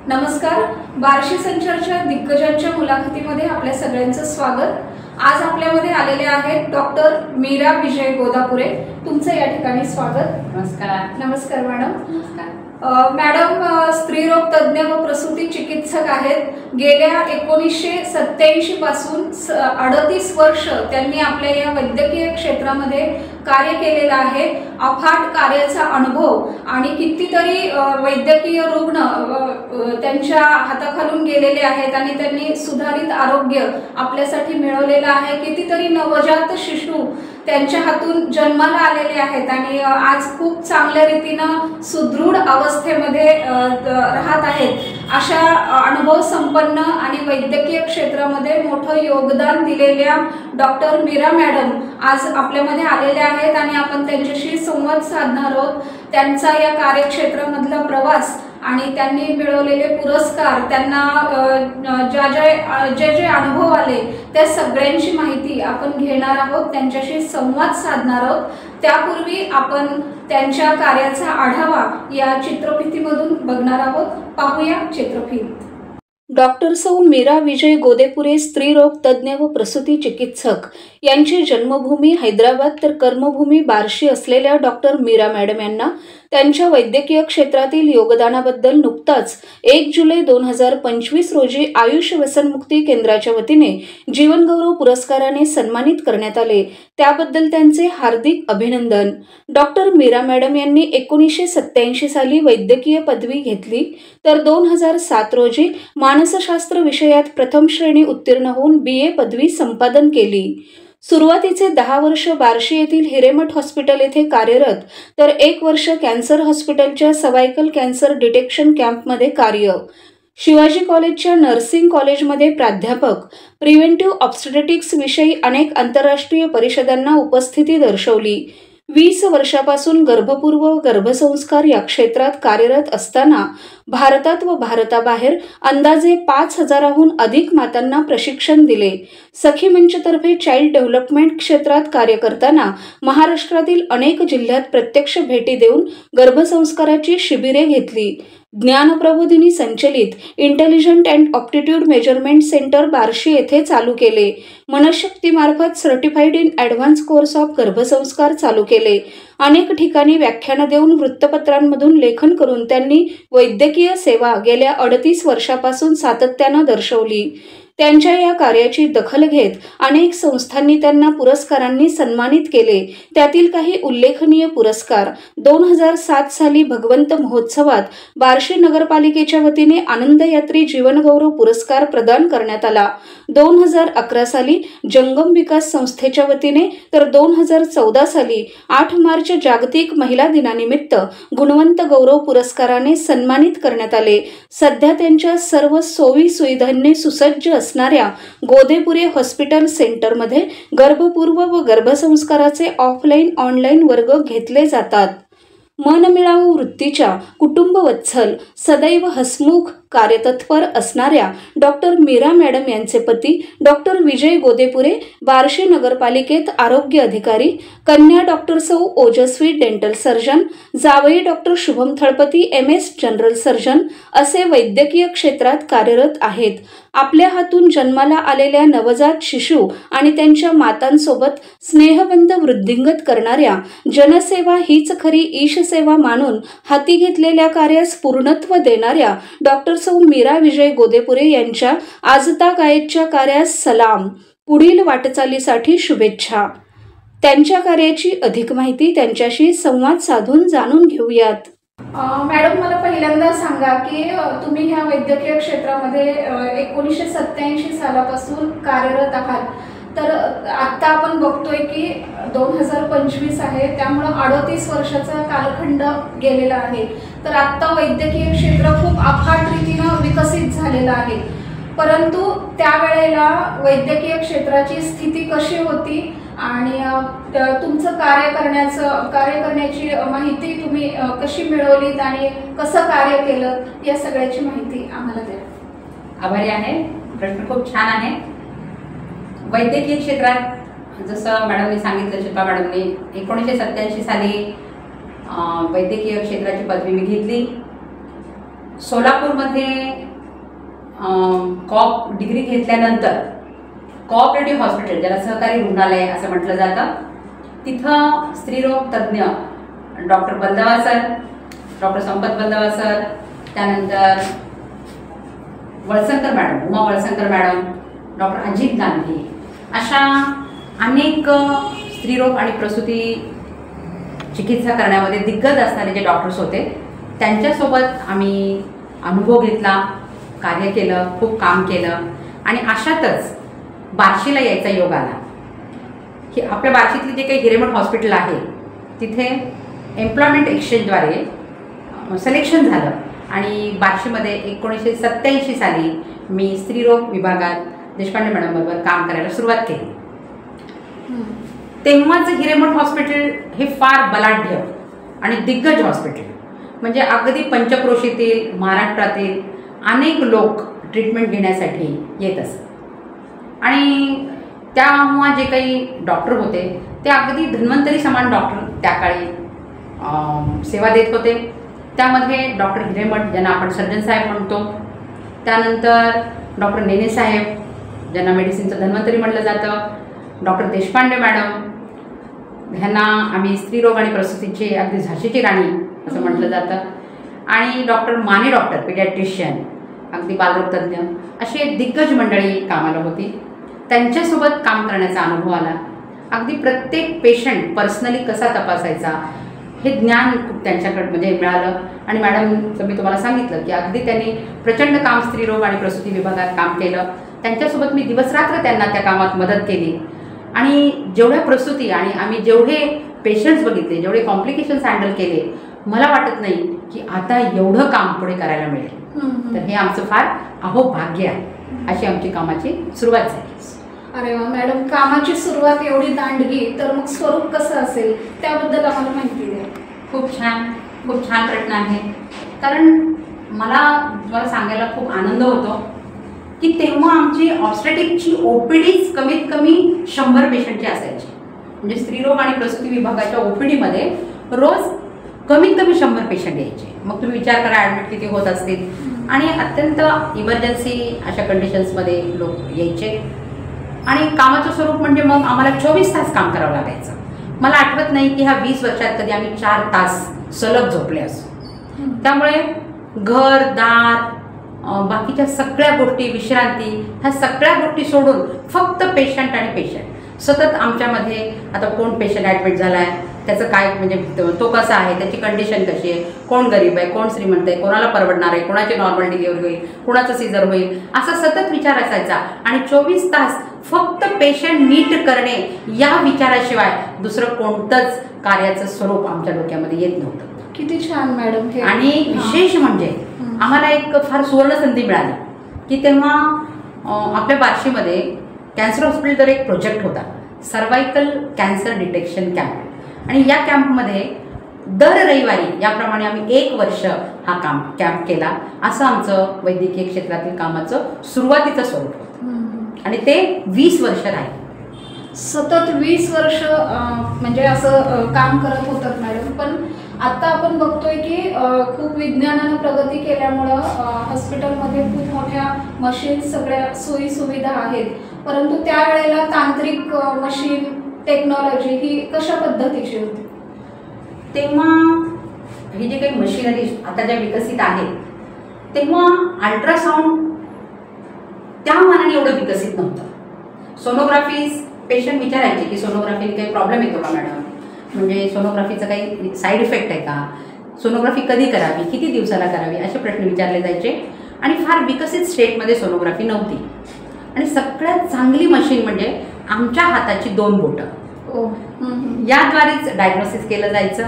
नमस्कार. बार्शी संचारच्या दिग्गजांच्या मुलाखतीमध्ये आपल्या सगळ्यांचं स्वागत. आज आपल्यामध्ये आलेले आहेत डॉक्टर मीरा विजय गोदापुरे. तुमचं या ठिकाणी स्वागत. नमस्कार. नमस्कार मॅडम. नमस्कार मॅडम स्त्रीरोग तज्ज्ञ व प्रसूती चिकित्सक आहेत. गेल्या 1987 पासून 38 वर्ष त्यांनी आपल्या या वैद्यकीय क्षेत्रामध्ये कार्य केलेलं आहे. अफाट कार्याचा अनुभव आणि कितीतरी वैद्यकीय रुग्ण त्यांच्या हाताखालून गेलेले आहेत आणि त्यांनी सुधारित आरोग्य आपल्यासाठी मिळवलेलं आहे. कितीतरी नवजात शिशु त्यांच्या हातून जन्माला आलेले आहेत आणि आज खूप चांगल्या रीतीनं सुदृढ अवस्थेमध्ये राहत आहेत. अशा अनुभव संपन्न आणि वैद्यकीय क्षेत्रामध्ये मोठं योगदान दिलेल्या डॉक्टर मीरा मॅडम आज आपल्यामध्ये आलेल्या आहेत आणि आपण त्यांच्याशी संवाद साधणार आहोत. त्यांचा या कार्यक्षेत्रामधला प्रवास आणि त्यांनी मिळवलेले पुरस्कार, त्यांना जे अनुभव आले त्या सगळ्यांची माहिती आपण घेणार आहोत, त्यांच्याशी संवाद साधणार आहोत. त्यापूर्वी आपण त्यांच्या कार्याचा आढावा या चित्रफितीमधून बघणार आहोत. पाहूया चित्रफित. डॉक्टर सौ मीरा विजय गोदेपुरे स्त्रीरोग तज्ज्ञ व प्रसूती चिकित्सक यांची जन्मभूमी हैदराबाद तर कर्मभूमी बार्शी असलेल्या डॉक्टर मीरा मॅडम यांना त्यांच्या वैद्यकीय क्षेत्रातील योगदानाबद्दल नुकताच 1 जुलै 2025 रोजी आयुष व्यसनमुक्ती केंद्राच्या वतीने जीवनगौरव पुरस्काराने सन्मानित करण्यात आले. त्याबद्दल त्यांचे हार्दिक अभिनंदन. डॉक्टर मीरा मॅडम यांनी 1987 साली वैद्यकीय पदवी घेतली तर 2007 रोजी मानसशास्त्र विषयात प्रथम श्रेणी उत्तीर्ण होऊन BA पदवी संपादन केली. सुरुवातीचे 10 वर्ष बार्शी येथील हिरेमठ हॉस्पिटल येथे कार्यरत तर 1 वर्ष कॅन्सर हॉस्पिटलच्या सर्व्हायकल कॅन्सर डिटेक्शन कॅम्पमध्ये कार्य. शिवाजी कॉलेजच्या नर्सिंग कॉलेजमध्ये प्राध्यापक. प्रिव्हेंटिव्ह ऑब्स्टेट्रिक्स विषयी अनेक आंतरराष्ट्रीय परिषदांना उपस्थिती दर्शवली. 20 वर्षापासून गर्भपूर्व व गर्भसंस्कार या क्षेत्रात कार्यरत असताना भारतात व भारताबाहेर अंदाजे 5000हून अधिक मातांना प्रशिक्षण दिले. सखी मंचतर्फे चाइल्ड डेव्हलपमेंट क्षेत्रात कार्य करताना महाराष्ट्रातील अनेक जिल्ह्यात प्रत्यक्ष भेटी देऊन गर्भसंस्काराची शिबिरे घेतली. ज्ञानप्रबोधिनी संचलित intelligent and aptitude measurement centre Barshi येथे चालू केले. मनशक्तीमार्फत certified in advance course of गर्भसंस्कार चालू केले. अनेक ठिकाणी व्याख्यानं देऊन वृत्तपत्रांमधून लेखन करून त्यांनी वैद्यकीय सेवा गेल्या 38 वर्षापासून सातत्यानं दर्शवली. त्यांच्या या कार्याची दखल घेत अनेक संस्थांनी त्यांना पुरस्कारांनी सन्मानित केले. त्यातील काही उल्लेखनीय पुरस्कार: 2007 साली भगवंत महोत्सवात बार्शी नगरपालिकेच्या वतीने आनंदयात्री जीवनगौरव पुरस्कार प्रदान करण्यात आला. 2011 साली जंगम विकास संस्थेच्या वतीने तर 2014 साली 8 मार्च जागतिक महिला दिनानिमित्त गुणवंत गौरव पुरस्काराने सन्मानित करण्यात आले. सध्या त्यांच्या सर्व सोयी सुविधांनी सुसज्ज असणाऱ्या गोदेपुरे हॉस्पिटल सेंटरमध्ये गर्भपूर्व व गर्भसंस्काराचे ऑफलाईन ऑनलाईन वर्ग घेतले जातात. मनमिळावू वृत्तीच्या, कुटुंबवत्सल, सदैव हसमुख, कार्यतत्पर असणाऱ्या डॉक्टर मीरा मॅडम यांचे पती डॉक्टर विजय गोदेपुरे बार्शी नगरपालिकेत आरोग्य अधिकारी, कन्या doctor Sau Ojaswi dental surgeon, जावई doctor Shubham Thalpati MS general surgeon असे वैद्यकीय क्षेत्रात कार्यरत आहेत. आपल्या हातून जन्माला आलेल्या नवजात शिशु आणि त्यांच्या मातांसोबत स्नेहबंध वृद्धिंगत करणाऱ्या जनसेवा हीच खरी ईशसेवा मानून हाती घेतलेल्या कार्यास पूर्णत्व देणाऱ्या डॉक्टर सौ मीरा विजय गोदेपुरे यांच्या आजतागायतच्या कार्यास सलाम. पुढील वाटचालीसाठी शुभेच्छा. त्यांच्या कार्याची अधिक माहिती त्यांच्याशी संवाद साधून जाणून घेऊयात. मॅडम, मला पहिल्यांदा सांगा की तुम्ही ह्या वैद्यकीय क्षेत्रामध्ये 1987 सालापासून कार्यरत आहात. तर आत्ता आपण बघतोय की 2025 आहे, त्यामुळं 38 वर्षाचा कालखंड गेलेला आहे. तर आत्ता वैद्यकीय क्षेत्र खूप अफाट रीतीनं विकसित झालेलं आहे. परंतु त्यावेळेला वैद्यकीय क्षेत्राची स्थिती कशी होती आणि तुमचं कार्य करण्याची माहिती तुम्ही कशी मिळवलीत आणि कसं कार्य केलं या सगळ्याची माहिती आम्हाला द्या. आभारी आहे. प्रश्न खूप छान आहे. वैद्यकीय क्षेत्रात जसं मॅडमनी सांगितलं, शिल्पा मॅडमनी 1987 साली वैद्यकीय क्षेत्राची पदवी मी घेतली. सोलापूरमध्ये कॉप डिग्री घेतल्यानंतर कोऑपरेटिव्ह हॉस्पिटल, ज्याला सहकारी रुग्णालय असं म्हटलं जातं, तिथं स्त्रीरोग तज्ज्ञ डॉक्टर बंदवा सर, डॉक्टर संपत बंदवा सर, त्यानंतर Valsankar madam, Uma Valsankar madam, doctor Ajit Gandhi, अशा अनेक स्त्रीरोग आणि प्रसूती चिकित्सा करण्यामध्ये दिग्गज असणारे जे डॉक्टर्स होते, त्यांच्यासोबत आम्ही अनुभव घेतला, कार्य केलं, खूप काम केलं. आणि अशातच बार्शीला यायचा योग आला की आपल्या बार्शीतली जे काही हिरेमठ हॉस्पिटल आहे तिथे एम्प्लॉयमेंट एक्सचेंजद्वारे सिलेक्शन झालं आणि बार्शीमध्ये 1987 साली मी स्त्रीरोग विभागात देशपांडे मॅडमबरोबर काम करायला सुरुवात केली. तेव्हाच हिरेमठ हॉस्पिटल हे फार बलाढ्य आणि दिग्गज हॉस्पिटल, म्हणजे अगदी पंचक्रोशीतील, महाराष्ट्रातील अनेक लोक ट्रीटमेंट घेण्यासाठी येत असत. आणि तेव्हा जे काही डॉक्टर होते ते अगदी धन्वंतरी समान डॉक्टर त्या काळी सेवा देत होते. त्यामध्ये डॉक्टर हिरेमठ, ज्यांना आपण सर्जन साहेब म्हणतो, त्यानंतर डॉक्टर नेने साहेब, ज्यांना मेडिसिनचं धन्वंतरी म्हटलं जातं, डॉक्टर देशपांडे मॅडम, ह्यांना आम्ही स्त्रीरोग आणि प्रसूतीचे अगदी झाशीची राणी असं म्हटलं जातं, आणि डॉक्टर माने, डॉक्टर पिडियाट्रिशियन, अगदी बालरोग तज्ज्ञ, अशी दिग्गज मंडळी कामाला होती. त्यांच्यासोबत काम करण्याचा अनुभव आला. अगदी प्रत्येक पेशंट पर्सनली कसा तपासायचा हे ज्ञान खूप त्यांच्याकडे म्हणजे मिळालं. आणि मॅडमचं मी तुम्हाला सांगितलं की अगदी त्यांनी प्रचंड काम स्त्रीरोग आणि प्रसूती विभागात काम केलं. त्यांच्यासोबत मी दिवसरात्र त्यांना त्या कामात मदत केली. आणि जेवढ्या प्रसूती आणि आम्ही जेवढे पेशंट्स बघितले, जेवढे कॉम्प्लिकेशन्स हँडल केले, मला वाटत नाही की आता एवढं काम पुढे करायला मिळेल. तर हे आमचं फार अहोभाग्य आहे. अशी आमची कामाची सुरुवात झाली. अरे वा मॅडम, कामाची सुरुवात एवढी दांडगी, तर मग स्वरूप कसं असेल त्याबद्दल आम्हाला माहिती द्या. खूप छान प्रश्न आहे. कारण मला तुम्हाला सांगायला खूप आनंद होतो की तेव्हा आमची ऑब्स्टेटिकची ओपीडीच कमीत कमी 100 पेशंटची असायची. म्हणजे स्त्रीरोग आणि प्रसूती विभागाच्या ओपीडीमध्ये रोज कमीत कमी 100 पेशंट यायचे. मग तुम्ही विचार करा ॲडमिट किती होत असतील. आणि अत्यंत इमर्जन्सी अशा कंडिशन्समध्ये लोक यायचे. आणि कामाचं स्वरूप म्हणजे मग आम्हाला 24 तास काम करावं लागायचं. मला आठवत नाही की ह्या 20 वर्षात कधी आम्ही 4 तास सलग झोपले असो. त्यामुळे घर दार, बाकीच्या सगळ्या गोष्टी, विश्रांती, ह्या सगळ्या गोष्टी सोडून फक्त पेशंट आणि पेशंट सतत आमच्यामध्ये. आता कोण पेशंट ॲडमिट झाला आहे, त्याचं काय म्हणजे तो कसा आहे, त्याची कंडिशन कशी आहे, कोण गरीब आहे, कोण श्रीमंत आहे, कोणाला परवडणार आहे, कोणाची नॉर्मल डिलिव्हरी होईल, कोणाचं सीझर होईल, असा सतत विचार असायचा. आणि 24 तास फक्त पेशंट नीट करणे या विचाराशिवाय दुसरं कोणतंच कार्याचं स्वरूप आमच्या डोक्यामध्ये येत नव्हतं. किती छान मॅडम हे. आणि विशेष म्हणजे आम्हाला एक फार सुवर्ण संधी मिळाली की तेव्हा आपल्या बार्शीमध्ये कॅन्सर हॉस्पिटलवर एक प्रोजेक्ट होता, सर्वायकल कॅन्सर डिटेक्शन कॅम्प. आणि या कॅम्पमध्ये दर रविवारी याप्रमाणे आम्ही 1 वर्ष हा कॅम्प केला. असं आमचं वैद्यकीय क्षेत्रातील कामाचं सुरुवातीचं स्वरूप होतं. आणि ते 20 वर्ष राहिले. सतत 20 वर्ष म्हणजे असं काम करत होतात मॅडम. पण आता आपण बघतोय की खूप विज्ञानानं प्रगती केल्यामुळं हॉस्पिटलमध्ये खूप मोठ्या मशीन्स, सगळ्या सोयी सुविधा आहेत. परंतु त्यावेळेला तांत्रिक मशीन टेक्नॉलॉजी ही कशा पद्धतीची होती? तेव्हा ही जी काही मशिनरी आता ज्या विकसित आहेत, तेव्हा अल्ट्रासाऊंड त्या मानाने एवढं विकसित नव्हतं. सोनोग्राफी पेशंट विचारायचे की सोनोग्राफीने काही प्रॉब्लेम येतो का मॅडम, म्हणजे सोनोग्राफीचा काही साईड इफेक्ट आहे का, सोनोग्राफी कधी करावी, किती दिवसाला करावी, असे प्रश्न विचारले जायचे. आणि फार विकसित स्टेटमध्ये सोनोग्राफी नव्हती. आणि सगळ्यात चांगली मशीन म्हणजे आमच्या हाताची 2 बोटं, याद्वारेच डायग्नोसिस केलं जायचं.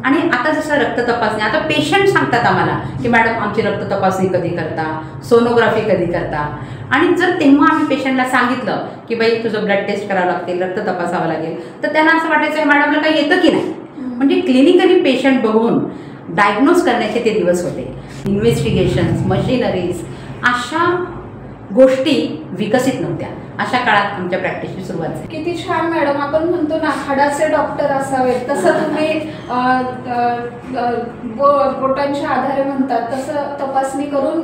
आणि आता जसं रक्त तपासणी, आता पेशंट सांगतात आम्हाला की मॅडम आमची रक्त तपासणी कधी करता, सोनोग्राफी कधी करता. आणि जर तेव्हा आम्ही पेशंटला सांगितलं की बाई तुझं ब्लड टेस्ट करावं लागेल, रक्त तपासावं लागेल, तर त्यांना असं वाटायचं मॅडमला काही येतं की नाही. म्हणजे क्लिनिकली पेशंट बघून डायग्नोज करण्याचे ते दिवस होते. इन्व्हेस्टिगेशन्स, मशिनरीज अशा गोष्टी विकसित नव्हत्या. अशा काळात आमच्या प्रॅक्टिसची सुरुवात झाली. किती छान मॅडम. आपण म्हणतो ना हाडाचे डॉक्टर असावेत, तसं तुम्ही बोटांच्या आधारे म्हणतात तसं तपासणी करून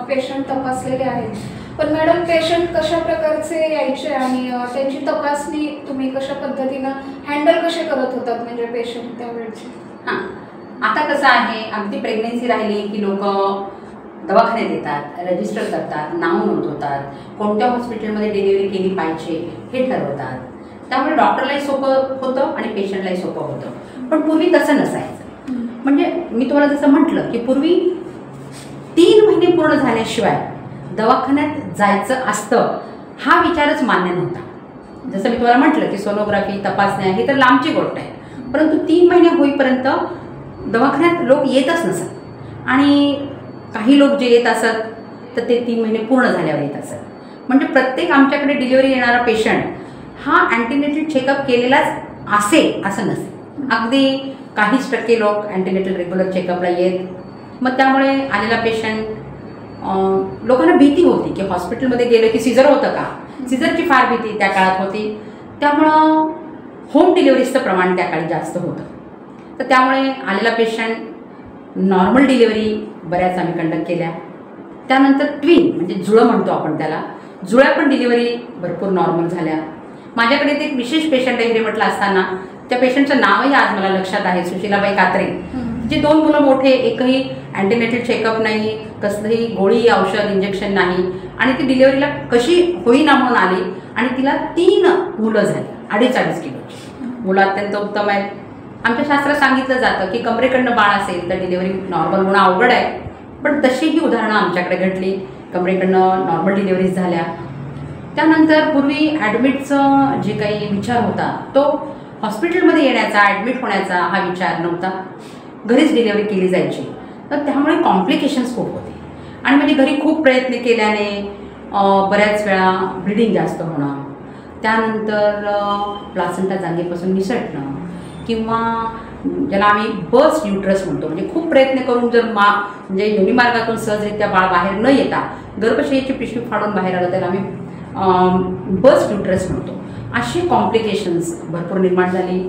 पेशंट तपासलेले आहेत. पण मॅडम पेशंट कशा प्रकारचे यायचे आणि त्यांची तपासणी तुम्ही कशा पद्धतीनं हँडल कसे करत होतात म्हणजे पेशंट त्यावेळेची? हां, आता कसं आहे, अगदी प्रेग्नेन्सी राहिली की लोक दवाखान्यात येतात, रजिस्टर करतात, नाव नोंदवतात, कोणत्या हॉस्पिटलमध्ये डिलिव्हरी केली पाहिजे हे ठरवतात. त्यामुळे डॉक्टरलाही सोपं होतं आणि पेशंटलाही सोपं होतं. पण पूर्वी तसं नसायचं. म्हणजे मी तुम्हाला जसं म्हटलं की पूर्वी 3 महिने पूर्ण झाल्याशिवाय दवाखान्यात जायचं असतं हा विचारच मान्य नव्हता. जसं मी तुम्हाला म्हटलं की सोनोग्राफी तपासण्या ही तर लांबची गोष्ट आहे, परंतु 3 महिने होईपर्यंत दवाखान्यात लोक येतच नसत आणि काही लोक जे येत असत तर ते 3 महिने पूर्ण झाल्यावर येत असत. म्हणजे प्रत्येक आमच्याकडे डिलिव्हरी येणारा पेशंट हा अँटीनेटल चेकअप केलेलाच असेल असं नसेल. अगदी काहीच टक्के लोक अँटीनेटल रेग्युलर चेकअपला येत. मग त्यामुळे आलेला पेशंट लोकांना भीती होती की हॉस्पिटलमध्ये गेलं की सिझर होतं का, सिझरची फार भीती त्या काळात होती. त्यामुळं होम डिलिव्हरीचं प्रमाण त्या काळी जास्त होतं. तर त्यामुळे आलेला पेशंट नॉर्मल डिलिव्हरी बऱ्याच आम्ही कंडक्ट केल्या. त्यानंतर ट्विन म्हणजे जुळं म्हणतो आपण त्याला, जुळ्या पण डिलिव्हरी भरपूर नॉर्मल झाल्या. माझ्याकडे ते एक विशेष पेशंट आहे हिरेमठला असताना, त्या पेशंटचं नावही आज मला लक्षात आहे, सुशीलाबाई कात्रे. जे 2 मुलं मोठे, एकही अँटीनेटल चेकअप नाही, कसलंही गोळी औषध इंजेक्शन नाही आणि ती डिलिव्हरीला कशी होईना म्हणून आली आणि तिला 3 मुलं झाली, 2.5 किलोची. मुलं अत्यंत उत्तम आहेत. आमच्या शास्त्रात सांगितलं जातं की कमरेकडनं बाळ असेल तर डिलिव्हरी नॉर्मल होणं अवघड आहे, पण तशीही उदाहरणं आमच्याकडे घडली. कमरेकडनं नॉर्मल डिलिव्हरीज झाल्या. त्यानंतर पूर्वी ॲडमिटचं जे काही विचार होता तो हॉस्पिटलमध्ये येण्याचा, ॲडमिट होण्याचा हा विचार नव्हता. घरीच डिलिव्हरी केली जायची. तर त्यामुळे कॉम्प्लिकेशन्स खूप होते आणि म्हणजे घरी खूप प्रयत्न केल्याने बऱ्याच वेळा ब्लिडिंग जास्त होणं, त्यानंतर प्लासेंटा जागेपासून निसटणं किंवा ज्याला आम्ही बर्स्ट युट्रस म्हणतो, म्हणजे खूप प्रयत्न करून जर म्हणजे योनिमार्गातून सहजरित्या बाळ बाहेर न येता गर्भशयीची पिशवी फाडून बाहेर आलं त्याला आम्ही बर्स्ट युट्रस म्हणतो. अशी कॉम्प्लिकेशन्स भरपूर निर्माण झाली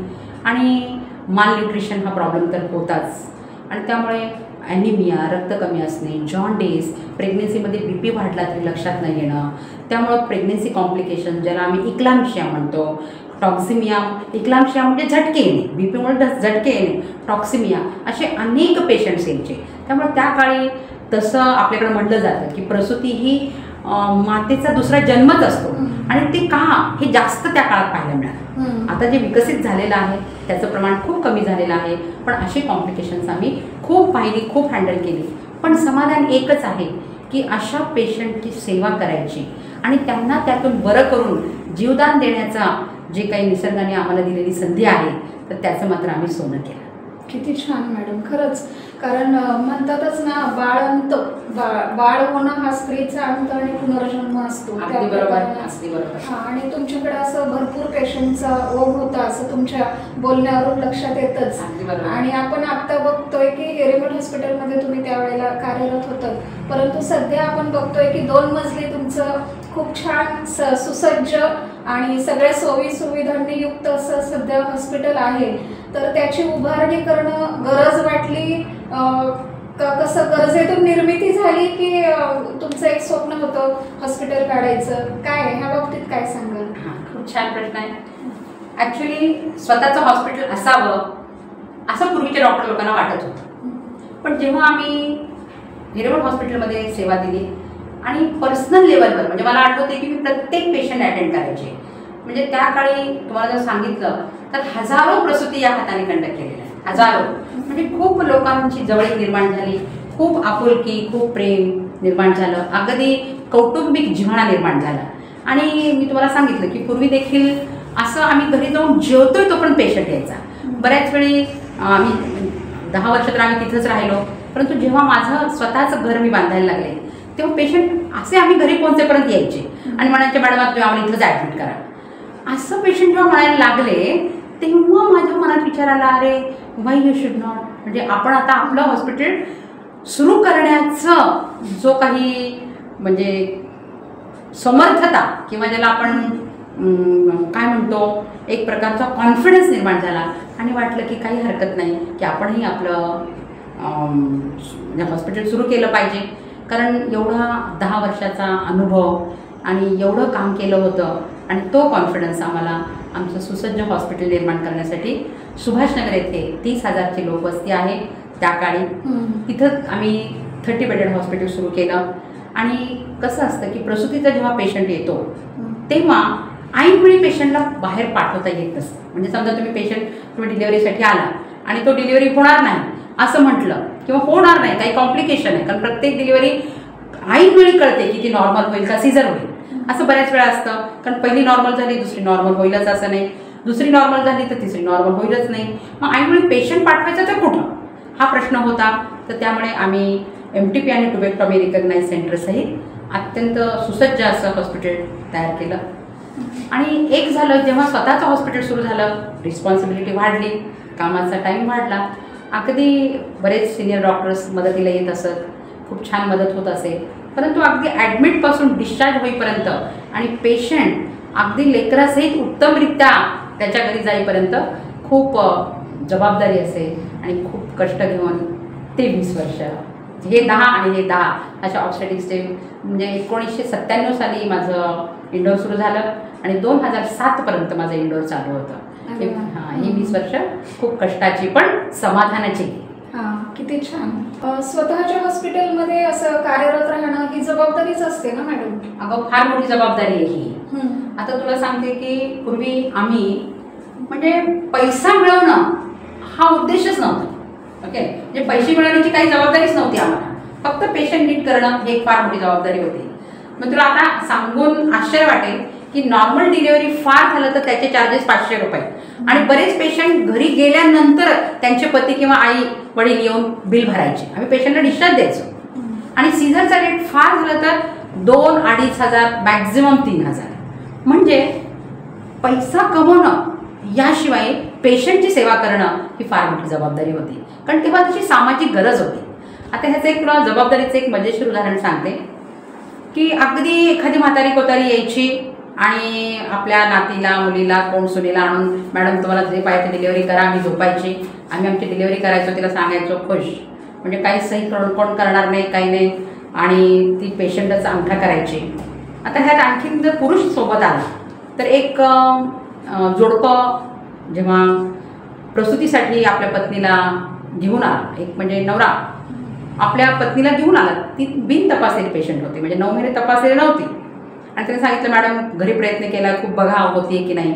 आणि माल न्यूट्रिशन हा प्रॉब्लेम तर होताच आणि त्यामुळे ॲनिमिया, रक्त कमी असणे, जॉन्डिस, प्रेग्नेन्सीमध्ये BP वाढला तरी लक्षात नाही येणं, त्यामुळं प्रेग्नेन्सी कॉम्प्लिकेशन ज्याला आम्ही इक्लाम्शिया म्हणतो, टॉक्सिमिया, इक्लाम्शिया म्हणजे झटके येणे, BPमुळे झटके येणे, टॉक्सिमिया, असे अनेक पेशंट्स यायचे. त्यामुळे त्या काळी तसं आपल्याकडं म्हटलं जातं की प्रसूती ही मातेचा दुसरा जन्मच असतो आणि ते का हे जास्त त्या काळात पाहायला मिळालं. आता जे विकसित झालेलं आहे त्याचं प्रमाण खूप कमी झालेलं आहे, पण असे कॉम्प्लिकेशन्स आम्ही खूप पाहिली, खूप हँडल केली. पण समाधान एकच आहे की अशा पेशंटची सेवा करायची आणि त्यांना त्यातून बरं करून जीवदान देण्याचा जे काही निसर्गाने आम्हाला दिलेली संधी आहे तर त्याचं मात्र आम्ही सोनं केलं. किती छान मॅडम. खरंच, कारण म्हणतातच ना बाळंत, बाळ होणं हा स्त्रीचा अंत आणि पुनर्जन्म असतो. आणि तुमच्याकडे असं भरपूर पेशंटचा ओघ होता असं तुमच्या बोलण्यावरून लक्षात येतच. आणि आपण आता बघतोय की हिरेमठ हॉस्पिटलमध्ये तुम्ही त्यावेळेला कार्यरत होतात, परंतु सध्या आपण बघतोय की 2 मजली तुमचं खूप छान सुसज्ज आणि सगळ्या सोयी सुविधांनी युक्त असं सध्या हॉस्पिटल आहे. तर त्याची उभारणी करणं गरज वाटली, कसं गरजेतून निर्मिती झाली की तुमचं एक स्वप्न होतं हॉस्पिटल काढायचं, काय ह्या बाबतीत काय सांगाल? खूप छान प्रश्न आहे. ॲक्च्युली स्वतःचं हॉस्पिटल असावं असं पूर्वीच्या डॉक्टर लोकांना वाटत होतं, पण जेव्हा आम्ही हिरेमठ हॉस्पिटलमध्ये सेवा दिली आणि पर्सनल लेवलवर, म्हणजे मला आठवते की मी प्रत्येक पेशंट अटेंड करायचे. म्हणजे त्या काळी तुम्हाला जर सांगितलं तर हजारो प्रसूती या हाताने कंडक्ट केलेल्या आहेत, हजारो. म्हणजे खूप लोकांची जवळीक निर्माण झाली, खूप आपुलकी, खूप प्रेम निर्माण झालं, अगदी कौटुंबिक जिव्हाळा निर्माण झाला. आणि मी तुम्हाला सांगितलं की पूर्वी देखील असं आम्ही घरी जाऊन जेवतोय तो पण पेशंट यायचा. बऱ्याच वेळी आम्ही 10 वर्ष तर आम्ही तिथंच राहिलो, परंतु जेव्हा माझं स्वतःचं घर मी बांधायला लागले तेव्हा पेशंट असे आम्ही घरी पोहोचेपर्यंत यायचे आणि म्हणायचे मॅडम तुम्ही आम्हाला इथंच ॲडमिट करा. असं पेशंट जेव्हा म्हणायला लागले तेव्हा माझ्या मनात विचार आला, अरे वाय यू शुड नॉट, म्हणजे आपण आता आपलं हॉस्पिटल सुरू करण्याचं जो काही म्हणजे समर्थता किंवा ज्याला आपण काय म्हणतो एक प्रकारचा कॉन्फिडन्स निर्माण झाला आणि वाटलं की काही हरकत नाही की आपणही आपलं हॉस्पिटल सुरू केलं पाहिजे. कारण एवढा 10 वर्षाचा अनुभव आणि एवढं काम केलं होतं आणि तो कॉन्फिडन्स आम्हाला आमचं सुसज्ज हॉस्पिटल निर्माण करण्यासाठी सुभाषनगर येथे 30,000ची लोकवस्ती आहे त्या काळी तिथं आम्ही 30 बेडेड हॉस्पिटल सुरू केलं. आणि कसं असतं की प्रसूतीचा जेव्हा पेशंट येतो तेव्हा ऐनवेळी पेशंटला बाहेर पाठवता येत नसतं. म्हणजे समजा तुम्ही डिलिव्हरीसाठी आला आणि तो डिलिव्हरी होणार नाही असं म्हटलं किंवा होणार नाही, काही कॉम्प्लिकेशन आहे, कारण प्रत्येक डिलिव्हरी ऐनवेळी कळते की ती नॉर्मल होईल का सिझर होईल, असं बऱ्याच वेळा असतं. कारण पहिली नॉर्मल झाली दुसरी नॉर्मल होईलच असं नाही, दुसरी नॉर्मल झाली तर तिसरी नॉर्मल होईलच नाही. मग ऐनवेळी पेशंट पाठवायचा तर कुठं हा प्रश्न होता. तर त्यामुळे आम्ही MTP आणि ट्युबेक्टॉमी रिकग्नाइज सेंटरसहित अत्यंत सुसज्ज असं हॉस्पिटल तयार केलं. आणि एक झालं जेव्हा स्वतःचं हॉस्पिटल सुरू झालं, रिस्पॉन्सिबिलिटी वाढली, कामाचा टाईम वाढला, अगदी बरेच सिनियर डॉक्टर्स मदतीला येत असत, खूप छान मदत होत असे. परंतु अगदी ॲडमिटपासून डिस्चार्ज होईपर्यंत आणि पेशंट अगदी लेकरासहित उत्तमरित्या त्याच्या घरी जाईपर्यंत खूप जबाबदारी असे आणि खूप कष्ट घेऊन ते 20 वर्ष हे 10 आणि हे 10 अशा ऑब्स्टेटिक्सचे म्हणजे 1997 साली माझं इंडोर सुरू झालं आणि 2007पर्यंत माझं इंडोर चालू होतं. ही 20 वर्ष खूप कष्टाची पण समाधानाची. किती छान. स्वतःच्या हॉस्पिटलमध्ये असं कार्यरत राहणं ही जबाबदारीच असते ना मॅडम? अगं फार मोठी जबाबदारी आहे ही. आता तुला सांगते की पूर्वी आम्ही म्हणजे पैसा मिळवणं हा उद्देशच नव्हता. ओके, म्हणजे पैसे मिळवण्याची काही जबाबदारीच नव्हती आम्हाला, फक्त पेशंट नीट करणं ही एक फार मोठी जबाबदारी होती. मग तुला आता सांगून आश्चर्य वाटेल की नॉर्मल डिलिव्हरी फार झालं तर त्याचे चार्जेस 500 रुपये आणि बरेच पेशंट घरी गेल्यानंतर त्यांचे पती किंवा आई वडील येऊन बिल भरायचे, आम्ही पेशंटला डिस्चार्ज द्यायचो. आणि सीझरचा रेट फार झालं तर 2-2.5 हजार, मॅक्झिमम 3,000. म्हणजे पैसा कमवणं याशिवाय पेशंटची सेवा करणं ही फार मोठी जबाबदारी होती, कारण तेव्हा त्याची सामाजिक गरज होती. आता ह्याचं एक तुला जबाबदारीचं एक मजेशीर उदाहरण सांगते की अगदी एखादी म्हातारी कोतारी यायची आणि आपल्या नातीला मुलीला कोण सुनेला आणून मॅडम तुम्हाला जे पाहिजे डिलिव्हरी करा, आम्ही झोपायची, आम्ही आमची डिलिव्हरी करायचो, तिला सांगायचो खुश, म्हणजे काही सही कोण करणार नाही काही नाही, आणि ती पेशंटच अंगठा करायची. आता ह्यात आणखीन जर पुरुष सोबत आला तर एक जोडपं जेव्हा प्रसूतीसाठी आपल्या पत्नीला घेऊन आला, एक म्हणजे नवरा आपल्या पत्नीला घेऊन आला, ती बिन तपासलेली पेशंट होती, म्हणजे 9 महिने तपासलेली नव्हती. आणि त्याने सांगितलं मॅडम घरी प्रयत्न केला, खूप बघा होती की नाही.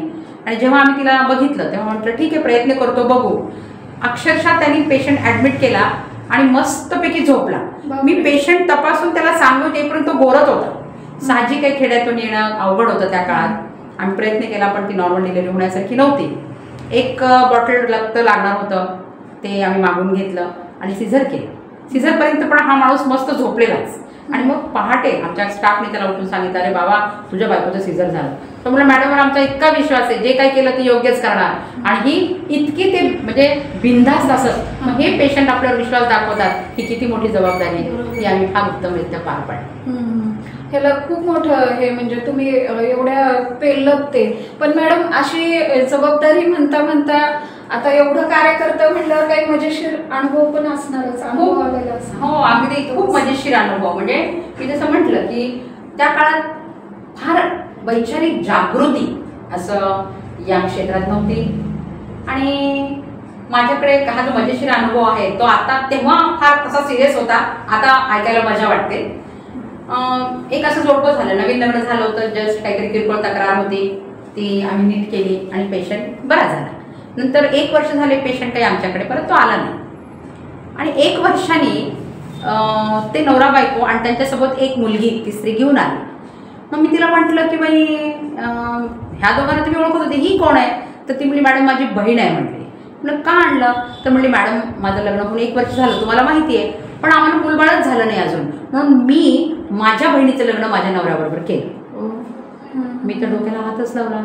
आणि जेव्हा आम्ही तिला बघितलं तेव्हा म्हटलं ठीक आहे प्रयत्न करतो बघू. अक्षरशः त्यांनी पेशंट ॲडमिट केला आणि मस्तपैकी झोपला. मी पेशंट तपासून त्याला सांगू तेपर्यंत तो गोरत होता. साहजिक काही खेड्यातून येणं अवघड होतं त्या काळात. आम्ही प्रयत्न केला पण ती नॉर्मल डिलिव्हरी होण्यासारखी नव्हती. एक बॉटल रक्त लागणार होतं ते आम्ही मागून घेतलं आणि सिझर केलं. सिझरपर्यंत पण हा माणूस मस्त झोपलेलाच. आणि मग पहाटे आमच्या स्टाफने त्याला उठून सांगितलं अरे बाबा तुझ्या बायकोचं सिझर झालं. तर म्हणलं मॅडमवर आमचा इतका विश्वास आहे जे काही केलं ते योग्यच करणार. आणि ही इतकी ते म्हणजे बिनधास्त असत. मग हे पेशंट आपल्यावर विश्वास दाखवतात की किती मोठी जबाबदारी ही आम्ही फार उत्तमरित्या पार पाडली. ह्याला खूप मोठं हे म्हणजे तुम्ही एवढ्या पेलत ते. पण मॅडम अशी जबाबदारी म्हणता म्हणता आता एवढं कार्य करतं म्हटल्यावर काही मजेशीर अनुभव पण असणारच. अनुभव आलेला असणार. हो अगदी खूप मजेशीर अनुभव. म्हणजे मी जसं म्हटलं की त्या काळात फार वैचारिक जागृती असं या क्षेत्रात नव्हती. आणि माझ्याकडे हा जो मजेशीर अनुभव आहे तो आता तेव्हा फार तसा सिरियस होता, आता ऐकायला मजा वाटते. एक असं जोडपं झालं, नवीन लग्न झालं होतं, जस्ट काहीतरी किरकोळ तक्रार होती, ती आम्ही नीट केली आणि पेशंट बरा झाला. नंतर 1 वर्ष झाले पेशंट काही आमच्याकडे परत तो आला नाही. आणि 1 वर्षांनी ते नवरा बायको आणि त्यांच्यासोबत एक मुलगी तिसरी घेऊन आली. मग मी तिला म्हटलं की बाई ह्या दोघांना तुम्ही ओळखत होते, ही कोण आहे? तर ती म्हणली मॅडम माझी बहीण आहे. म्हटली म्हणलं का आणलं? तर म्हणली मॅडम माझं लग्न होऊन 1 वर्ष झालं तुम्हाला माहिती आहे, पण आम्हाला मुलबाळच झालं नाही अजून, म्हणून मी माझ्या बहिणीचं लग्न माझ्या नवऱ्याबरोबर केलं. मी तर डोक्याला हातच लावला.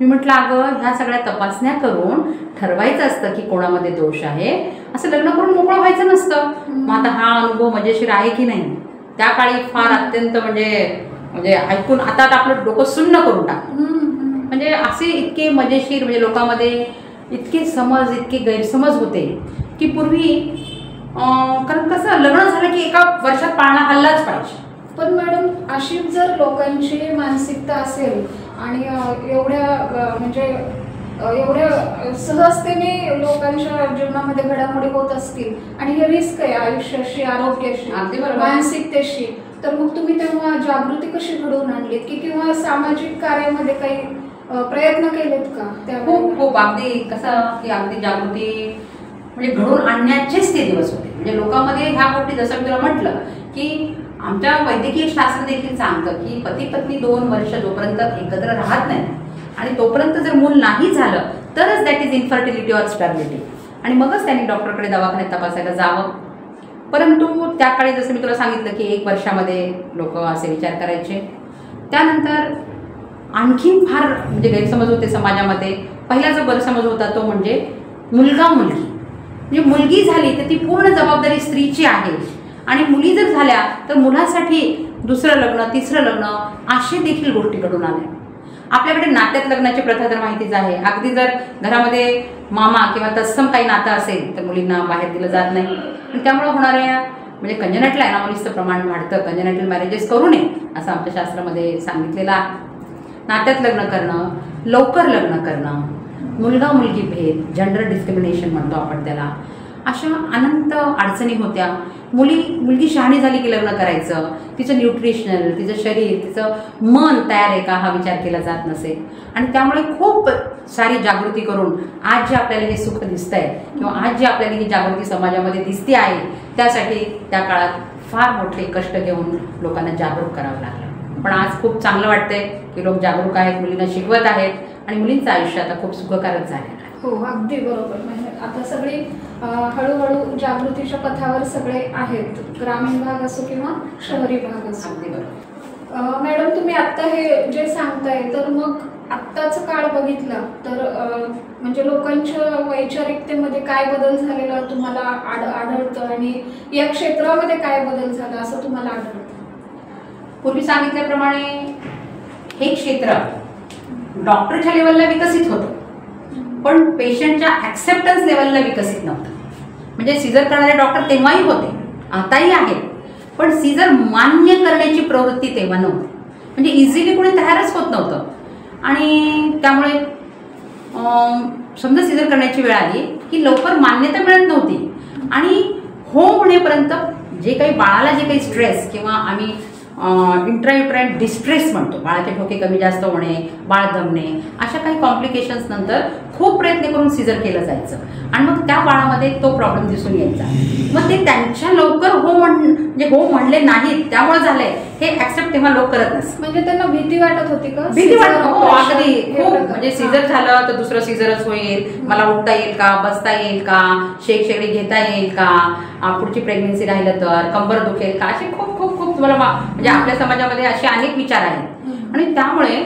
मी म्हटलं अगं ह्या सगळ्या तपासण्या करून ठरवायचं असतं की कोणामध्ये दोष आहे, असं लग्न करून मोकळं व्हायचं नसतं. मग आता हा अनुभव मजेशीर आहे की नाही? त्या काळी फार अत्यंत म्हणजे म्हणजे ऐकून आता आपलं डोकं सुन्न करून टाकतं. म्हणजे असे इतके मजेशीर म्हणजे लोकांमध्ये इतके समज इतके गैरसमज होते की पूर्वी कारण कसं लग्न झालं की एका वर्षात पाळणा हल्लाच पाहिजे. पण मॅडम अशी जर लोकांची मानसिकता असेल आणि एवढ्या सहजतेने लोकांच्या जीवनामध्ये घडामोडी होत असतील आणि हे रिस्क आहे आयुष्याशी, आरोग्याशी, मानसिकतेशी, तर मग तुम्ही तेव्हा जागृती कशी घडवून आणलीत की किंवा सामाजिक कार्यामध्ये काही प्रयत्न केलेत का? खूप अगदी कसं की अगदी जागृती म्हणजे घडवून आणण्याचेच ते दिवस होते. म्हणजे लोकांमध्ये ह्या गोष्टी जसं मी तुला म्हटलं की आमच्या वैद्यकीय शास्त्र देखील सांगतं की पती पत्नी 2 वर्ष जोपर्यंत एकत्र राहत नाही आणि तोपर्यंत जर मूल नाही झालं तरच that is infertility or stability आणि मगच त्यांनी डॉक्टरकडे दवाखान्यात तपासायला जावं. परंतु त्या काळी जसं मी तुला सांगितलं की 1 वर्षामध्ये लोक असे विचार करायचे. त्यानंतर आणखीन फार म्हणजे गैरसमज होते समाजामध्ये. पहिला जो गैरसमज होता तो म्हणजे मुलगा मुलगी, म्हणजे मुलगी झाली तर ती पूर्ण जबाबदारी स्त्रीची आहे आणि मुली जर झाल्या तर मुलासाठी दुसरं लग्न, तिसरं लग्न असे देखील गोष्टी घडून आल्या. आपल्याकडे नात्यात लग्नाची प्रथा तर माहितीच आहे. अगदी जर घरामध्ये मामा किंवा तत्सम काही नातं असेल तर मुलींना बाहेर दिलं जात नाही आणि त्यामुळे होणाऱ्या म्हणजे कंजनायटल अनॉमलीजचं प्रमाण वाढतं. कंजनायटल मॅरेजेस करू नये असं आमच्या शास्त्रामध्ये सांगितलेलं आहे. नात्यात लग्न करणं, लवकर लग्न करणं, मुलगा मुलगी भेद, जेंडर डिस्क्रिमिनेशन म्हणतो आपण त्याला, अशा अनंत अडचणी होत्या. मुलगी शहाणी झाली की लग्न करायचं, तिचं न्यूट्रिशनल, तिचं शरीर, तिचं मन तयार आहे का हा विचार केला जात नसेल आणि त्यामुळे खूप सारी जागृती करून आज जे आपल्याला हे सुख दिसतं आहे किंवा आज जी आपल्याला ही जागृती समाजामध्ये दिसते आहे त्यासाठी त्या काळात फार मोठे कष्ट घेऊन लोकांना जागरूक करावं लागलं. पण आज खूप चांगलं वाटतंय की लोक जागरूक आहेत, मुलींना शिकवत आहेत आणि मुलींचं आयुष्य आता खूप सुखकारक झालेलं आहे. हो, अगदी बरोबर. म्हणजे आता सगळी हळूहळू जागृतीच्या पथावर सगळे आहेत, ग्रामीण भाग असो किंवा शहरी भाग असो. अगदी बरोबर. मॅडम तुम्ही आत्ता हे जे सांगताय तर मग आत्ताचा काळ बघितला तर म्हणजे लोकांच्या वैचारिकतेमध्ये काय बदल झालेला तुम्हाला आढळतं आणि या क्षेत्रामध्ये काय बदल झाला असं तुम्हाला आढळतं? पूर्वी सांगितल्याप्रमाणे हे क्षेत्र डॉक्टरच्या लेवलला विकसित होतं पण पेशंटच्या ॲक्सेप्टन्स लेवलला विकसित नव्हतं. म्हणजे सीझर करणारे डॉक्टर तेव्हाही होते, आताही आहेत, पण सीझर मान्य करण्याची प्रवृत्ती तेव्हा नव्हती. म्हणजे इझिली कोणी तयारच होत नव्हतं आणि त्यामुळे समजा सीझर करण्याची वेळ आली की लवकर मान्यता मिळत नव्हती आणि हो म्हणेपर्यंत जे काही बाळाला जे काही स्ट्रेस किंवा आम्ही इंट्रायुट्राइन डिस्ट्रेस म्हणतो, बाळाचे ठोके कमी जास्त होणे, बाळ दमणे, अशा काही कॉम्प्लिकेशन्स नंतर खूप प्रयत्न करून सीझर केलं जायचं आणि मग त्या बाळामध्ये तो प्रॉब्लेम दिसून यायचा. मग ते त्यांच्या लवकर म्हणजे हो म्हणले नाहीत त्यामुळे झालंय हे ॲक्सेप्ट तेव्हा लोक करत नसतात. म्हणजे त्यांना भीती वाटत होती का? भीती वाटत हो अगदी खूप. म्हणजे सीझर झालं तर दुसरं सीझरच होईल, मला उठता येईल का, बसता येईल का, शेकडी घेता येईल का, पुढची प्रेग्नन्सी राहिलं तर कंबर दुखेल का, असे खूप खूप खूप तुम्हाला म्हणजे आपल्या समाजामध्ये असे अनेक विचार आहेत आणि त्यामुळे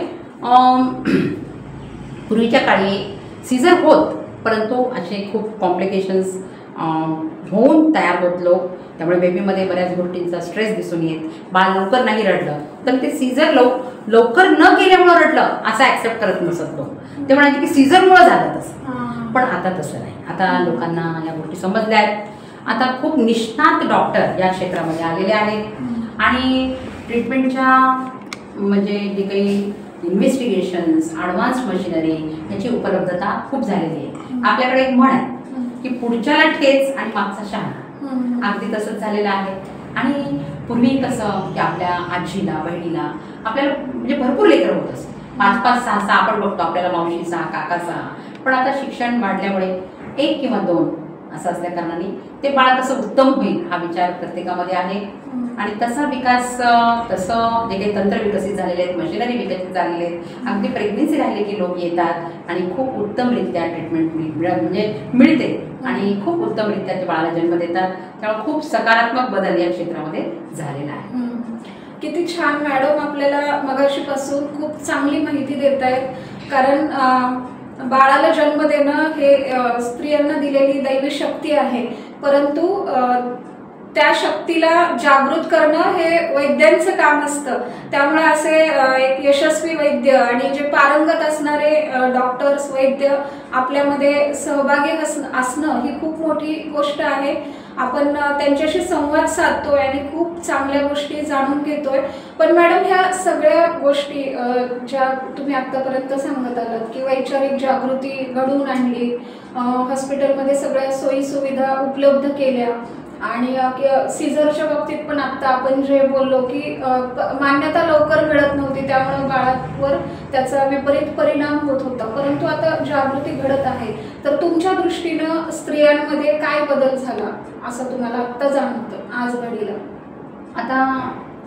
पूर्वीच्या काळी सीझर होत परंतु असे खूप कॉम्प्लिकेशन्स होऊन तयार होत लोक. त्यामुळे बेबीमध्ये बऱ्याच गोष्टींचा स्ट्रेस दिसून येत, बाळ लवकर नाही रडलं तर ते सीझर लवकर न केल्यामुळं रडलं असं ॲक्सेप्ट करत नसत लोक. ते म्हणायचे की सीझरमुळं झालं तसं, पण आता तसं नाही. आता लोकांना या गोष्टी समजल्या आहेत. आता खूप निष्णात डॉक्टर या क्षेत्रामध्ये आलेले आहेत आणि ट्रीटमेंटच्या म्हणजे जे काही इन्व्हेस्टिगेशन्स, ॲडव्हान्स मशिनरी याची उपलब्धता खूप झालेली आहे. आपल्याकडे एक म्हण आहे की पुढच्याला ठेच आणि मागचा शहाणा. अगदी तसंच झालेलं आहे. आणि पूर्वी कसं की आपल्या आजीला, बहिणीला आपल्याला म्हणजे भरपूर लेकरं होत असत, 5-5, 6-6 आपण बघतो आपल्याला, मावशी 6, काका 6. पण आता शिक्षण वाढल्यामुळे 1 किंवा 2 असं असल्या कारणाने ते बाळ कसं उत्तम होईल हा विचार प्रत्येकामध्ये आहे आणि तसा विकास, तसं जे काही तंत्र विकसित झालेले आहेत, मशिनरी विकसित झालेले आहेत, अगदी प्रेग्नेन्सी राहिले की लोक येतात आणि खूप उत्तमरित्या ट्रीटमेंट म्हणजे मिळते आणि खूप उत्तमरित्या ते बाळाला जन्म देतात. त्यामुळे खूप सकारात्मक बदल या क्षेत्रामध्ये झालेला आहे. किती छान मॅडम, आपल्याला मगाशीपासून खूप चांगली माहिती देत आहेत. कारण बाळाला जन्म देणं हे स्त्रियांना दिलेली दैवी शक्ती आहे, परंतु त्या शक्तीला जागृत करणं हे वैद्यांचं काम असतं. त्यामुळे असे एक यशस्वी वैद्य आणि जे पारंगत असणारे डॉक्टर्स वैद्य आपल्यामध्ये सहभागी असणं ही खूप मोठी गोष्ट आहे. आपण त्यांच्याशी संवाद साधतोय आणि खूप चांगल्या गोष्टी जाणून घेतोय. पण मॅडम, ह्या सगळ्या गोष्टी ज्या तुम्ही आतापर्यंत सांगत आलात की वैचारिक जागृती घडवून आणली, हॉस्पिटलमध्ये सगळ्या सोयी सुविधा उपलब्ध केल्या आणि सीझरच्या बाबतीत पण आता आपण जे बोललो की मान्यता लवकर मिळत नव्हती, त्यामुळे बाळावर त्याचा विपरीत परिणाम होत होता, परंतु आता जागृती घडत आहे. तर तुमच्या दृष्टीनं स्त्रियांमध्ये काय बदल झाला असं तुम्हाला आत्ता जाणवतं आज घडीला? आता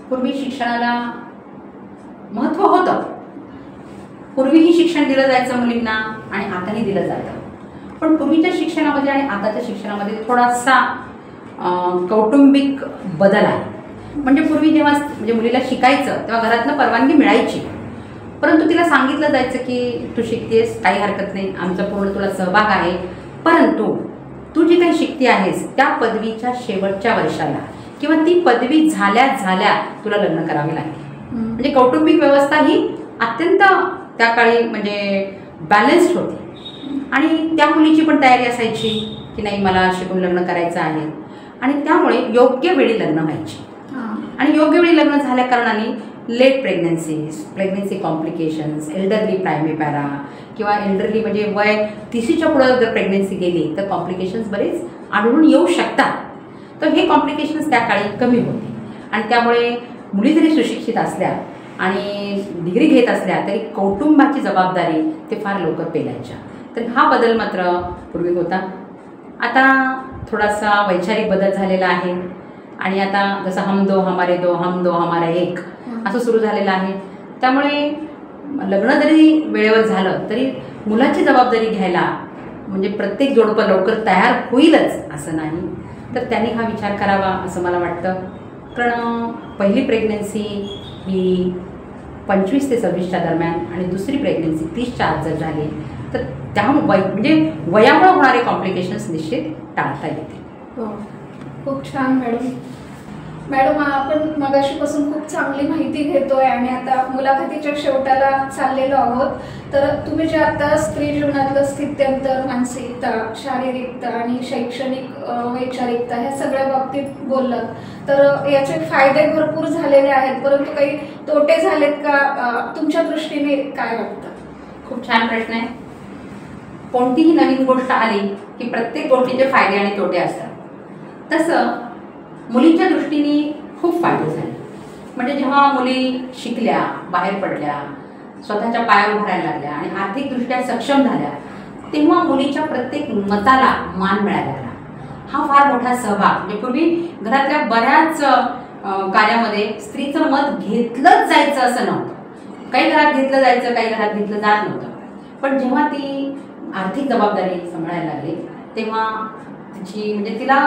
पूर्वी शिक्षणाला महत्त्व होतं. पूर्वीही शिक्षण दिलं जायचं मुलींना आणि आताही दिलं जातं. पण पूर्वीच्या शिक्षणामध्ये आणि आताच्या शिक्षणामध्ये थोडासा कौटुंबिक बदल आहे. म्हणजे पूर्वी जेव्हा म्हणजे मुलीला शिकायचं तेव्हा घरातनं परवानगी मिळायची, परंतु तिला सांगितलं जायचं की तू शिकतेस, काही हरकत नाही, आमचा पूर्ण तुला सहभाग आहे, परंतु तू जी काही शिकते आहेस त्या पदवीच्या शेवटच्या वर्षाला किंवा ती पदवी झाल्या झाल्या तुला लग्न करावे लागेल. म्हणजे कौटुंबिक व्यवस्था ही अत्यंत त्या काळी म्हणजे बॅलन्स्ड होती आणि त्या मुलीची पण तयारी असायची की नाही मला शिकून लग्न करायचं आहे आणि त्यामुळे योग्य वेळी लग्न व्हायची. आणि योग्य वेळी लग्न झाल्या कारणाने लेट प्रेग्नन्सी कॉम्प्लिकेशन्स, एल्डरली प्रायमेपॅरा किंवा एल्डरली म्हणजे वय 30च्या पुढं जर प्रेग्नन्सी गेली तर कॉम्प्लिकेशन्स बरेच आढळून येऊ शकतात. तर हे कॉम्प्लिकेशन्स त्या काळी कमी होते आणि त्यामुळे मुली जरी सुशिक्षित असल्या आणि डिग्री घेत असल्या तरी कौटुंबाची जबाबदारी ते फार लवकर पेलायच्या. तर हा बदल मात्र पूर्वी होता. आता थोडासा वैचारिक बदल झालेला आहे आणि आता जसं हम दो हमारे दो, हम दो हमारा एक असं सुरू झालेलं आहे. त्यामुळे लग्न जरी वेळेवर झालं तरी मुलाची जबाबदारी घ्यायला म्हणजे प्रत्येक जोडपं लवकर तयार होईलच असं नाही. तर त्यांनी हा विचार करावा असं मला वाटतं. कारण पहिली प्रेग्नन्सी ही 25 ते 26च्या दरम्यान आणि दुसरी प्रेग्नन्सी 30च्या आत जर झाली तर त्या म्हणजे वयामुळे होणारे कॉम्प्लिकेशन्स निश्चित टाळता येते. हो, खूप छान मॅडम. मॅडम, आपण मगाशीपासून खूप चांगली माहिती घेतोय आणि आता मुलाखतीच्या शेवटाला चाललेलो आहोत. तर तुम्ही जे आता स्त्री जीवनातलं स्थित्यंतर, मानसिकता, शारीरिकता आणि शैक्षणिक वैचारिकता ह्या सगळ्या बाबतीत बोललात, तर याचे फायदे भरपूर झालेले आहेत, परंतु काही तोटे झालेत का तुमच्या दृष्टीने काय वाटतं? खूप छान प्रश्न आहे. कोणतीही नवीन गोष्ट आली की प्रत्येक गोष्टीचे फायदे आणि तोटे असतात. तसं मुलींच्या दृष्टीने खूप फायदे झाले. म्हणजे जेव्हा मुली शिकल्या, बाहेर पडल्या, स्वतःच्या पायावर उभं राहायला लागल्या आणि आर्थिकदृष्ट्या सक्षम झाल्या, तेव्हा मुलीच्या प्रत्येक मताला मान मिळायला लागला. हा फार मोठा सहभाग. म्हणजे पूर्वी घरातल्या बऱ्याच कार्यामध्ये स्त्रीचं मत घेतलंच जायचं असं नव्हतं. काही घरात घेतलं जायचं, काही घरात घेतलं जात नव्हतं. पण जेव्हा ती आर्थिक जबाबदारी सांभाळायला लागली तेव्हा तिची म्हणजे तिला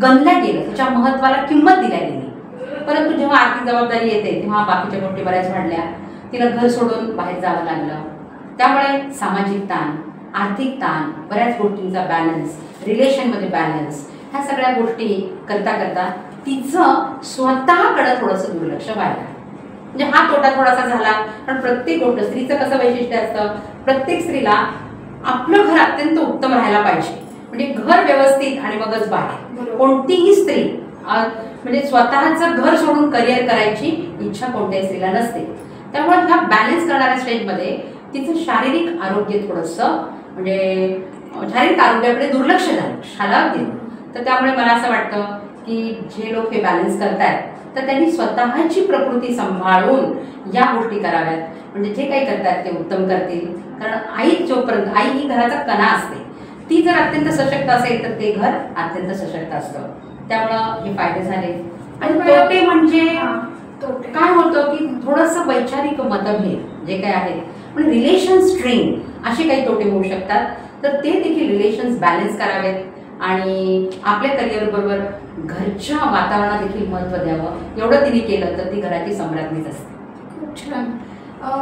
गणल्या गेलं, तिच्या महत्त्वाला किंमत दिल्या गेली. परंतु जेव्हा आर्थिक जबाबदारी येते तेव्हा बाकीच्या गोष्टी बऱ्याच वाढल्या. तिला घर सोडून बाहेर जावं लागलं. त्यामुळे सामाजिक ताण, आर्थिक ताण, बऱ्याच गोष्टींचा बॅलन्स, रिलेशनमध्ये बॅलन्स, ह्या सगळ्या गोष्टी करता करता तिचं स्वतःकडं थोडंसं दुर्लक्ष व्हायला. म्हणजे हा तोटा थोडासा झाला. पण प्रत्येक गोष्ट, स्त्रीचं कसं वैशिष्ट्य असतं, प्रत्येक स्त्रीला आपलं घर अत्यंत उत्तम राहायला पाहिजे. म्हणजे घर व्यवस्थित आणि मगच बाहेर. कोणतीही स्त्री म्हणजे स्वतःचं घर सोडून करिअर करायची इच्छा कोणत्याही स्त्रीला नसते. त्यामुळे ह्या बॅलन्स करणाऱ्या स्टेजमध्ये तिचं शारीरिक आरोग्य थोडंसं म्हणजे शारीरिक आरोग्याकडे दुर्लक्ष झालं, शाळा दिलं. तर त्यामुळे मला असं वाटतं की जे लोक हे बॅलन्स करतायत तर त्यांनी स्वतःची प्रकृती सांभाळून या गोष्टी कराव्यात. म्हणजे जे काही करतात ते उत्तम करतील. कारण आई जोपर्यंत, आई ही घराचा कणा असते, ती जर अत्यंत सशक्त असेल तर ते घर अत्यंत सशक्त असतं. त्यामुळं हे फायदे झाले. आणि तोटे म्हणजे काय होतं की थोडंसं वैचारिक मतभेद जे काही आहेत म्हणजे रिलेशन स्ट्रेन असे काही तोटे होऊ शकतात. तर ते देखील रिलेशन्स बॅलन्स करावेत आणि आपल्या करिअर बरोबर घरच्या वातावरणात देखील महत्त्व द्यावं. एवढं तिने केलं तर ती घराची सम्राज्ञीच असते. खूप छान.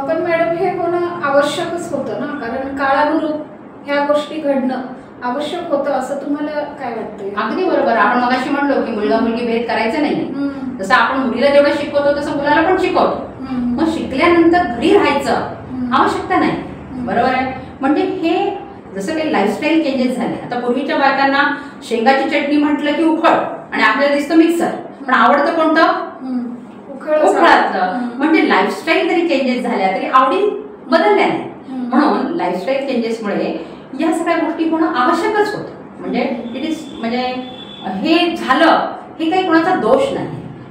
पण मॅडम, हे होणं आवश्यकच होतं ना, कारण काळानुरूप ह्या गोष्टी घडणं आवश्यक होतं असं तुम्हाला काय वाटतं? अगदी बरोबर. आपण मगाशी म्हणलो की मुलगा मुलगी भेद करायचं नाही. जसं आपण मुलीला जेवढं शिकवतो तसं मुलाला पण शिकवतो. मग शिकल्यानंतर घरी राहायचं आवश्यकता नाही. बरोबर आहे. म्हणजे हे जसं काही लाईफस्टाईल चेंजेस झाले. आता पूर्वीच्या बायकांना शेंगाची चटणी म्हटलं की उखळ आणि आपल्याला दिसतं मिक्सर, पण आवडतं कोणतं? उखळातलं. म्हणजे लाईफस्टाईल जरी चेंजेस झाल्या तरी आवडी बदलल्या नाही. म्हणून लाईफस्टाईल चेंजेसमुळे या सगळ्या गोष्टी होणं आवश्यकच होतं. म्हणजे इट इज म्हणजे हे झालं हे काही कोणाचा दोष नाही.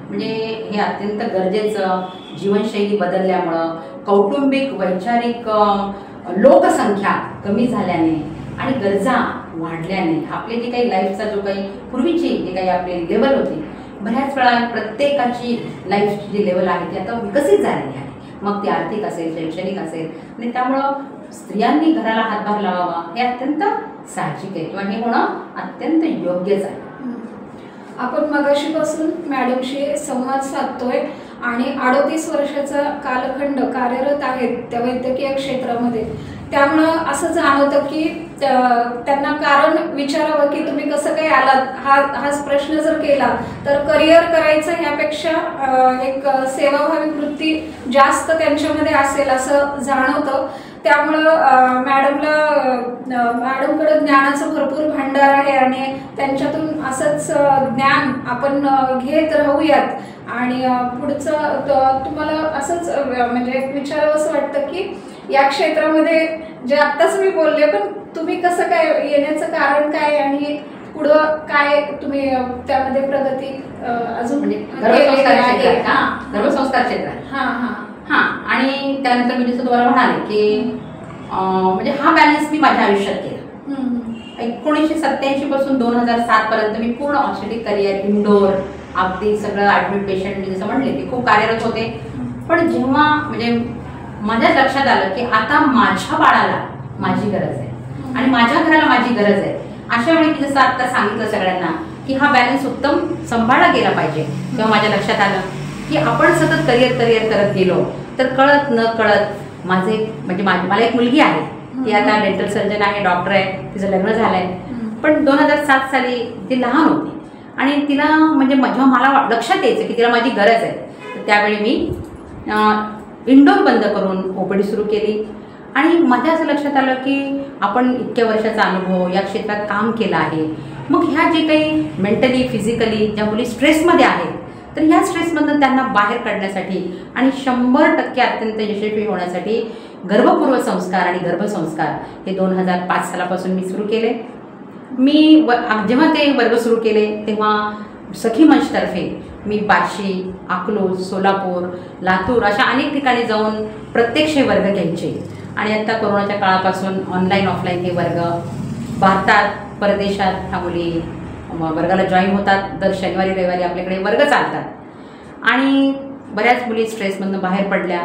म्हणजे हे अत्यंत गरजेचं. जीवनशैली बदलल्यामुळं, कौटुंबिक वैचारिक लोकसंख्या कमी झाल्याने आणि गरजा वाढल्याने आपली जी काही लाईफचा जो काही पूर्वीची जी काही आपली लेवल होती, बऱ्याच वेळा प्रत्येकाची लाईफची जी लेवल आहे ती आता विकसित झालेली आहे. मग ती आर्थिक असेल, शैक्षणिक असेल, आणि त्यामुळं स्त्रियांनी घराला हातभार लावावा हे अत्यंत साहजिक आहे किंवा हे होणं अत्यंत योग्यच आहे. आपण मगाशीपासून मॅडमशी संवाद साधतोय आणि 38 वर्षाचा कालखंड कार्यरत आहेत त्या वैद्यकीय क्षेत्रामध्ये. त्यामुळं असं जाणवतं की त्यांना कारण विचारावं की तुम्ही कसं काय आलात, हाच प्रश्न जर केला तर करिअर करायचं ह्यापेक्षा एक सेवाभावी वृत्ती जास्त त्यांच्यामध्ये असेल असं जाणवतं. त्यामुळं मॅडमकडे ज्ञानाचं भरपूर भांडार आहे आणि त्यांच्यातून असंच ज्ञान आपण घेत राहूयात आणि पुढचं तुम्हाला असंच म्हणजे विचारावं असं वाटतं की या क्षेत्रामध्ये जे आत्ताच मी बोलले, पण तुम्ही कसं काय येण्याचं कारण काय आणि पुढं काय तुम्ही त्यामध्ये प्रगती अजून म्हणजे गर्भसंस्कार क्षेत्रात. हां. आणि त्यानंतर मी जसं तुम्हाला म्हणाले की म्हणजे हा बॅलन्स मी माझ्या आयुष्यात केला. 1987 पासून 2007 पर्यंत मी पूर्ण ऑस्ट्रेलिक करिअर, इंडोर, अगदी सगळं ॲडमिट पेशंट जसं म्हणले की खूप कार्यरत होते. पण जेव्हा म्हणजे माझ्या लक्षात आलं की आता माझ्या बाळाला माझी गरज आहे आणि माझ्या घराला माझी गरज आहे, अशा वेळी मी जसं आता सांगितलं सगळ्यांना की हा बॅलन्स उत्तम सांभाळला गेला पाहिजे, तेव्हा माझ्या लक्षात आलं की आपण सतत करिअर करत गेलो तर कळत न कळत माझे म्हणजे मला एक मुलगी आहे, ती आता डेंटल सर्जन आहे, डॉक्टर आहे, तिचं लग्न झालं आहे. पण 2007 साली ती लहान होती आणि तिला म्हणजे जेव्हा मला लक्षात यायचं की तिला माझी गरज आहे, तर त्यावेळी मी इंडोर बंद करून ओपीडी सुरू केली. आणि माझ्या असं लक्षात आलं की आपण इतक्या वर्षाचा अनुभव या क्षेत्रात काम केला आहे, मग ह्या जे काही मेंटली फिजिकली ज्या मुली स्ट्रेसमध्ये आहेत, तर ह्या स्ट्रेसमधून त्यांना बाहेर काढण्यासाठी आणि 100% अत्यंत यशस्वी होण्यासाठी गर्भपूर्व संस्कार आणि गर्भसंस्कार हे 2005 सालापासून मी सुरू केले. मी जेव्हा ते वर्ग सुरू केले तेव्हा सखी मंचतर्फे मी बार्शी, अकलूज, सोलापूर, लातूर अशा अनेक ठिकाणी जाऊन प्रत्यक्ष वर्ग घ्यायचे. आणि आत्ता कोरोनाच्या काळापासून ऑनलाईन ऑफलाईन हे वर्ग भारतात परदेशात ह्या मुली वर्गाला जॉईन होतात. दर शनिवारी रविवारी आपल्याकडे वर्ग चालतात आणि बऱ्याच मुली स्ट्रेसमधून बाहेर पडल्या.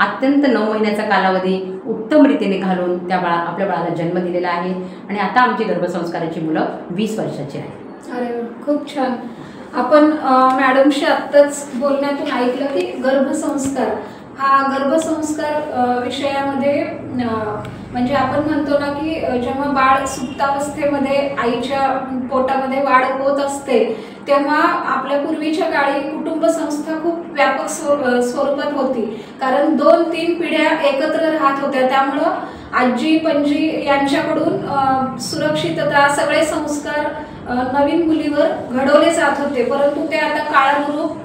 अत्यंत 9 महिन्याचा कालावधी उत्तम रीतीने घालून आपल्या बाळाला जन्म दिलेला आहे आणि आता आमची गर्भसंस्काराची मुलं 20 वर्षाची आहेत. अरे खूप छान. आपण मॅडमशी आत्ताच बोलण्यातून ऐकलं की गर्भसंस्कार विषयामध्ये म्हणजे आपण म्हणतो ना की जेव्हा बाळ सुप्तावस्थेमध्ये आईच्या पोटामध्ये वाढ होत असते तेव्हा आपल्या पूर्वीच्या काळी कुटुंब संस्था खूप व्यापक स्वरूपात होती, कारण 2-3 पिढ्या एकत्र राहत होत्या. त्यामुळं आजी पणजी यांच्याकडून सुरक्षितता सगळे संस्कार नवीन मुलीवर घडवले जात होते. परंतु ते आता काळानुरूप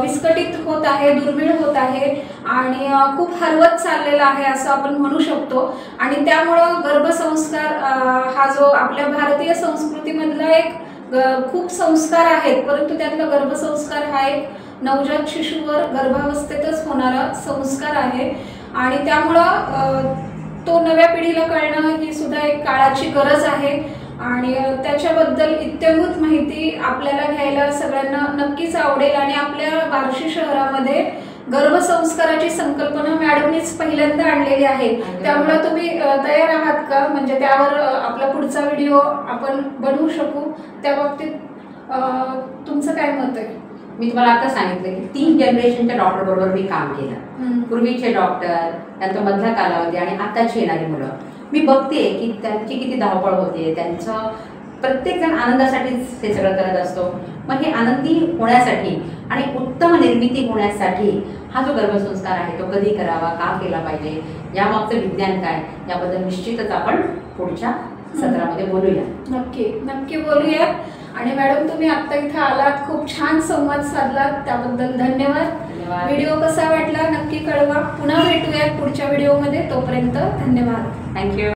विस्कटित होत आहे, दुर्मिळ होत आहे आणि खूप हरवत चाललेला आहे असं आपण म्हणू शकतो. आणि त्यामुळं गर्भसंस्कार हा जो आपल्या भारतीय संस्कृतीमधला एक खूप संस्कार आहेत, परंतु त्यातला गर्भसंस्कार हा एक नवजात शिशूवर गर्भावस्थेतच होणारा संस्कार आहे आणि त्यामुळं तो नव्या पिढीला कळणं ही सुद्धा एक काळाची गरज आहे. आणि त्याच्याबद्दल इत्यंभूत माहिती आपल्याला घ्यायला सगळ्यांना नक्कीच आवडेल. आणि आपल्या बार्शी शहरामध्ये गर्भसंस्काराची संकल्पना मॅडमनीच पहिल्यांदा आणलेली आहे, त्यामुळे तुम्ही तयार आहात का, म्हणजे त्यावर आपला पुढचा व्हिडिओ आपण बनवू शकू, त्या बाबतीत तुमचं काय मत आहे? मी तुम्हाला आता सांगितलं की 3 जनरेशनच्या डॉक्टर बरोबर मी काम केलं. पूर्वीचे डॉक्टर, त्यांचा मधला कालावधी आणि आताची येणारी मुलं. मी बघते की त्यांची किती धावपळ होते, त्यांचं प्रत्येकजण आनंदासाठीच हे सगळं करत असतो. मग हे आनंदी होण्यासाठी आणि उत्तम निर्मिती होण्यासाठी हा जो गर्भसंस्कार आहे तो कधी करावा, का केला पाहिजे, यामागचं विज्ञान काय, याबद्दल निश्चितच आपण पुढच्या सत्रामध्ये बोलूया. नक्की बोलूया. आणि मॅडम तुम्ही आता इथे आलात, खूप छान संवाद साधलात, त्याबद्दल धन्यवाद. व्हिडिओ कसा वाटला नक्की कळवा. पुन्हा भेटूयात पुढच्या व्हिडिओमध्ये. तोपर्यंत धन्यवाद. थँक्यू.